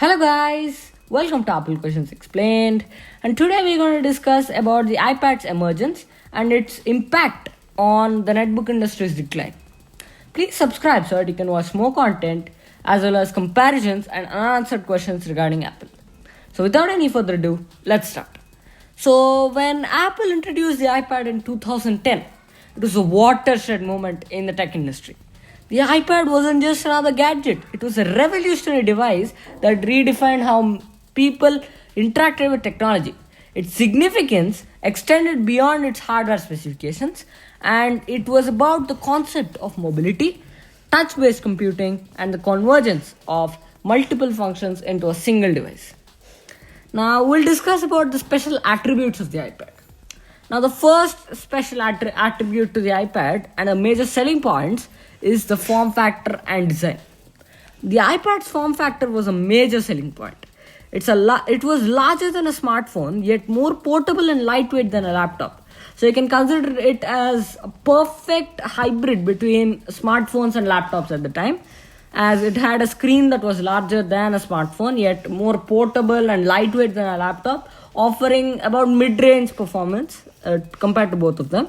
Hello guys, welcome to Apple Questions Explained, and today we're going to discuss about the iPad's emergence and its impact on the netbook industry's decline. Please subscribe so that you can watch more content as well as comparisons and unanswered questions regarding Apple. So without any further ado, let's start. So when Apple introduced the iPad in 2010, it was a watershed moment in the tech industry. The iPad wasn't just another gadget, it was a revolutionary device that redefined how people interacted with technology. Its significance extended beyond its hardware specifications, and it was about the concept of mobility, touch based computing, and the convergence of multiple functions into a single device. Now, we'll discuss about the special attributes of the iPad. Now, the first special attribute to the iPad and a major selling points is the form factor and design. The iPad's form factor was a major selling point. It was larger than a smartphone, yet more portable and lightweight than a laptop. So you can consider it as a perfect hybrid between smartphones and laptops at the time, as it had a screen that was larger than a smartphone, yet more portable and lightweight than a laptop, offering about mid-range performance compared to both of them.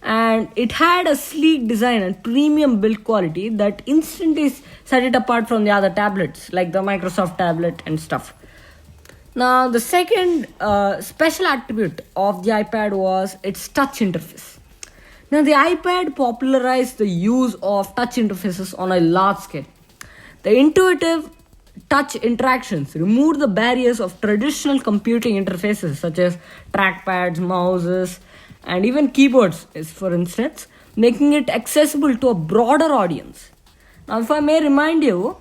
And it had a sleek design and premium build quality that instantly set it apart from the other tablets like the Microsoft tablet and stuff. Now, the second special attribute of the iPad was its touch interface. Now, the iPad popularized the use of touch interfaces on a large scale. The intuitive touch interactions removed the barriers of traditional computing interfaces such as trackpads, mouses, and even keyboards, for instance, making it accessible to a broader audience. Now, if I may remind you,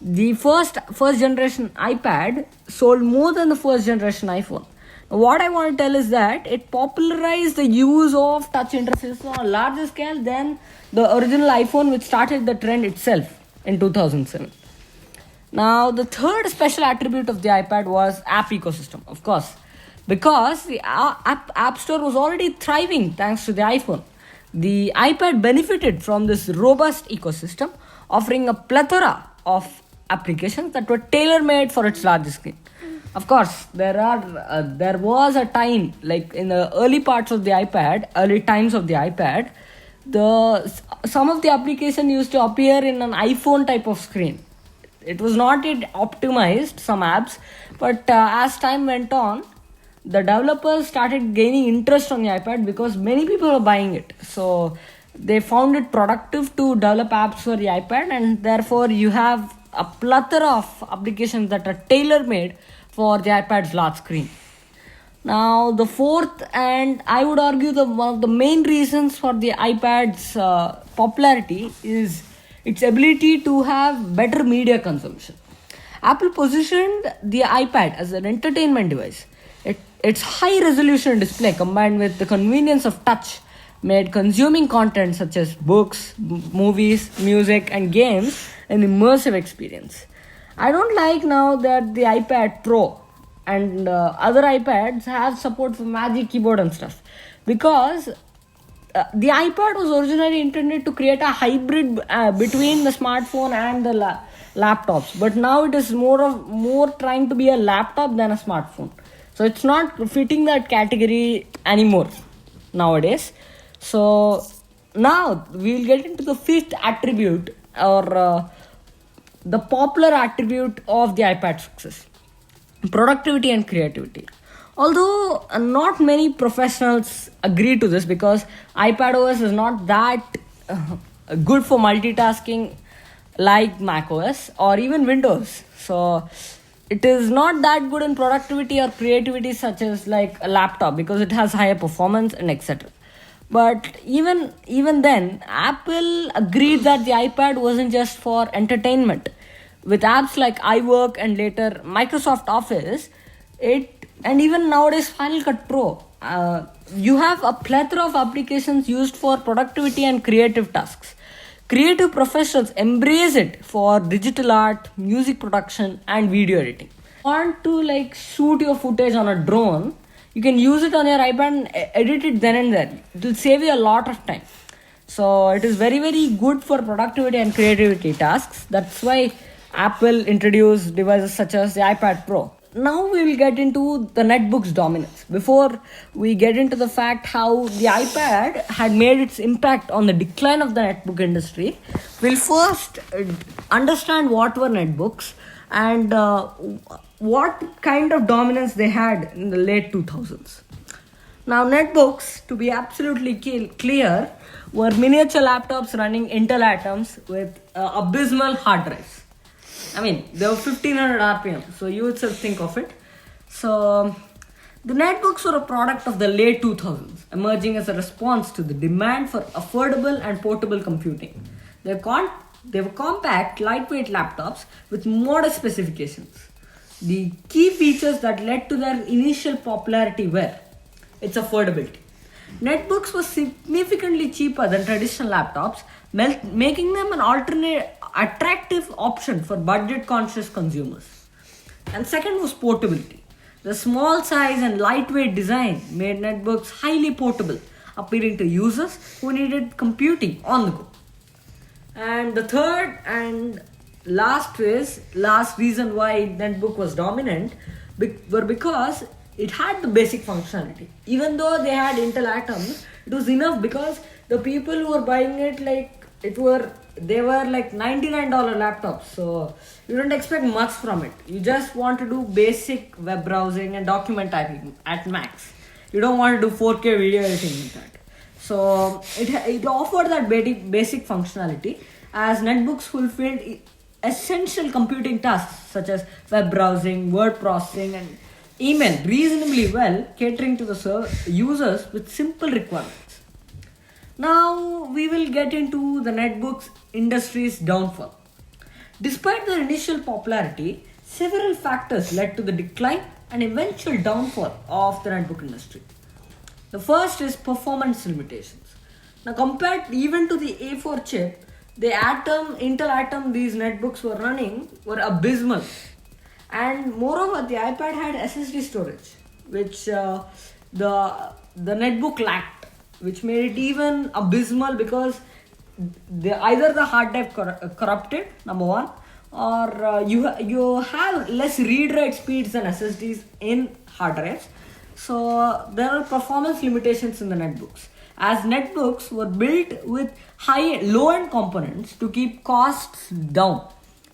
the first generation iPad sold more than the first generation iPhone. Now, what I want to tell is that it popularized the use of touch interfaces on a larger scale than the original iPhone, which started the trend itself in 2007. Now, the third special attribute of the iPad was app ecosystem, of course, because the app store was already thriving thanks to the iPhone. The iPad benefited from this robust ecosystem, offering a plethora of applications that were tailor-made for its larger screen. Of course, there was a time, like in the early times of the iPad, some of the application used to appear in an iPhone type of screen. It was not yet optimized, some apps, but as time went on, the developers started gaining interest on the iPad because many people were buying it. So they found it productive to develop apps for the iPad, and therefore you have a plethora of applications that are tailor-made for the iPad's large screen. Now, the fourth, and I would argue one of the main reasons for the iPad's popularity is its ability to have better media consumption. Apple positioned the iPad as an entertainment device. Its high-resolution display combined with the convenience of touch made consuming content such as books, movies, music, and games an immersive experience. I don't like now that the iPad Pro and other iPads have support for Magic Keyboard and stuff, because the iPad was originally intended to create a hybrid between the smartphone and the laptops, but now it is more trying to be a laptop than a smartphone. So it's not fitting that category anymore nowadays. So now we'll get into the fifth attribute, or the popular attribute of the iPad success: productivity and creativity. Although not many professionals agree to this, because iPadOS is not that good for multitasking like macOS or even Windows. So it is not that good in productivity or creativity such as like a laptop, because it has higher performance and etc. But even then, Apple agreed that the iPad wasn't just for entertainment. With apps like iWork and later Microsoft Office, and even nowadays Final Cut Pro, you have a plethora of applications used for productivity and creative tasks. Creative professionals embrace it for digital art, music production, and video editing. If you want to shoot your footage on a drone, you can use it on your iPad and edit it then and there. It will save you a lot of time. So it is very, very good for productivity and creativity tasks. That's why Apple introduced devices such as the iPad Pro. Now we will get into the netbook's dominance. Before we get into the fact how the iPad had made its impact on the decline of the netbook industry, we'll first understand what were netbooks and what kind of dominance they had in the late 2000s. Now, netbooks, to be absolutely clear, were miniature laptops running Intel Atoms with abysmal hard drives. I mean, they were 1500 RPM, so you would think of it. So, the netbooks were a product of the late 2000s, emerging as a response to the demand for affordable and portable computing. They were compact, lightweight laptops with modest specifications. The key features that led to their initial popularity were its affordability. Netbooks were significantly cheaper than traditional laptops, making them an attractive option for budget-conscious consumers. And second was portability. The small size and lightweight design made netbooks highly portable, appealing to users who needed computing on the go. And the third and last reason why netbook was dominant were because it had the basic functionality. Even though they had Intel Atoms, it was enough because the people who were buying it they were like $99 laptops. So you don't expect much from it. You just want to do basic web browsing and document typing at max. You don't want to do 4K video editing with that. So it offered that basic functionality as netbooks fulfilled essential computing tasks such as web browsing, word processing, and email reasonably well, catering to the users with simple requirements. Now we will get into the netbooks industry's downfall. Despite their initial popularity, several factors led to the decline and eventual downfall of the netbook industry. The first is performance limitations. Now compared even to the A4 chip, the Intel Atom these netbooks were running were abysmal. And moreover, the iPad had SSD storage, which the netbook lacked, which made it even abysmal because either the hard drive corrupted, number one, or you have less read-write speeds than SSDs in hard drives. So there are performance limitations in the netbooks, as netbooks were built with low-end components to keep costs down.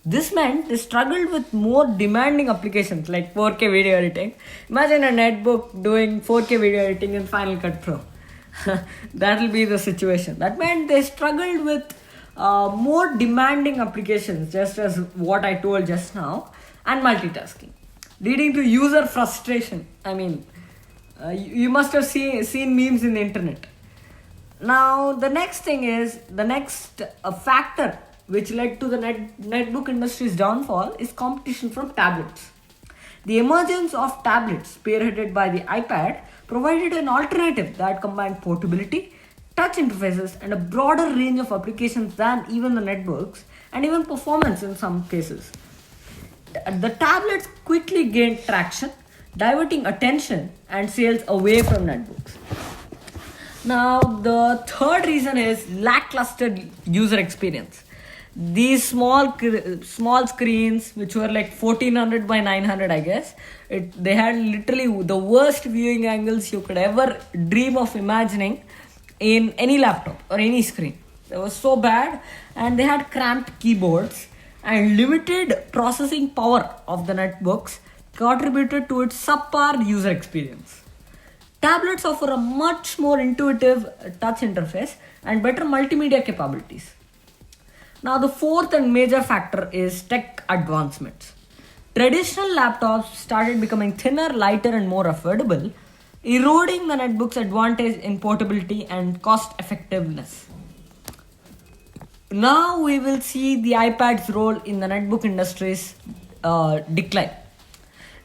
This meant they struggled with more demanding applications like 4K video editing. Imagine a netbook doing 4K video editing in Final Cut Pro. That will be the situation. That meant they struggled with more demanding applications, just as what I told just now, and multitasking, leading to user frustration. I mean, you must have seen memes in the internet. Now, the next factor which led to the netbook industry's downfall is competition from tablets. The emergence of tablets, spearheaded by the iPad, provided an alternative that combined portability, touch interfaces, and a broader range of applications than even the netbooks, and even performance in some cases. The tablets quickly gained traction, diverting attention and sales away from netbooks. Now, the third reason is lackluster user experience. These small screens, which were like 1400 by 900, I guess, they had literally the worst viewing angles you could ever dream of imagining in any laptop or any screen. They were so bad, and they had cramped keyboards, and limited processing power of the netbooks contributed to its subpar user experience. Tablets offer a much more intuitive touch interface and better multimedia capabilities. Now, the fourth and major factor is tech advancements. Traditional laptops started becoming thinner, lighter, and more affordable, eroding the netbook's advantage in portability and cost effectiveness. Now we will see the iPad's role in the netbook industry's decline.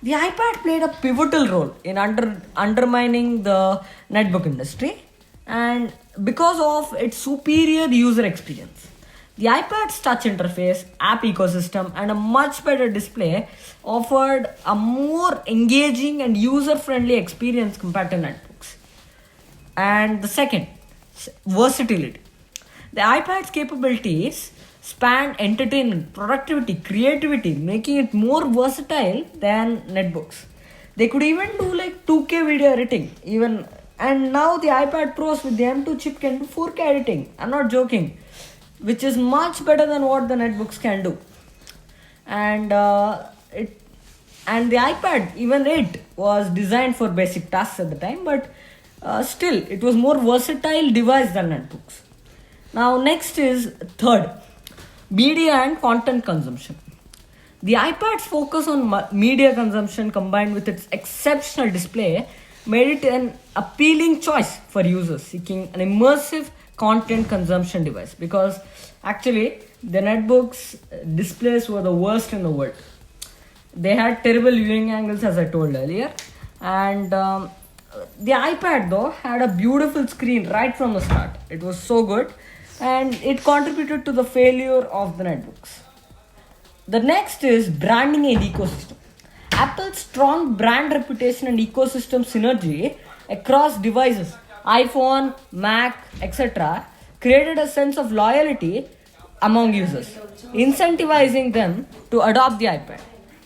The iPad played a pivotal role in undermining the netbook industry, and because of its superior user experience. The iPad's touch interface, app ecosystem, and a much better display offered a more engaging and user-friendly experience compared to netbooks. And the second, versatility. The iPad's capabilities span entertainment, productivity, creativity, making it more versatile than netbooks. They could even do like 2K video editing, even. And now the iPad Pros with the M2 chip can do 4K editing. I'm not joking, which is much better than what the netbooks can do. And it and the iPad, even it was designed for basic tasks at the time, but still it was more versatile device than netbooks. Now next is third, media and content consumption. The iPad's focus on media consumption combined with its exceptional display made it an appealing choice for users seeking an immersive content consumption device, because actually the netbooks displays were the worst in the world. They had terrible viewing angles, as I told earlier, and the iPad though had a beautiful screen right from the start. It was so good, and it contributed to the failure of the netbooks. The next is branding and ecosystem. Apple's strong brand reputation and ecosystem synergy across devices, iPhone, Mac, etc., created a sense of loyalty among users, incentivizing them to adopt the iPad.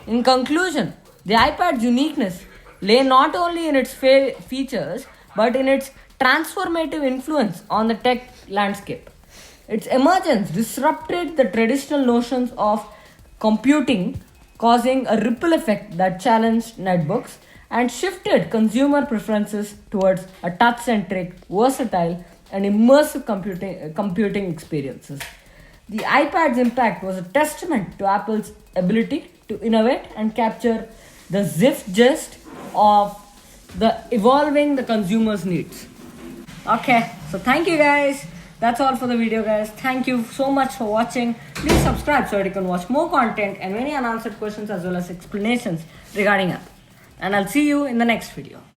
In conclusion, the iPad's uniqueness lay not only in its features but in its transformative influence on the tech landscape. Its emergence disrupted the traditional notions of computing, causing a ripple effect that challenged netbooks and shifted consumer preferences towards a touch-centric, versatile, and immersive computing experiences. The iPad's impact was a testament to Apple's ability to innovate and capture the zeitgeist of evolving the consumer's needs. Okay, so thank you guys. That's all for the video, guys. Thank you so much for watching. Please subscribe so that you can watch more content and many unanswered questions as well as explanations regarding Apple. And I'll see you in the next video.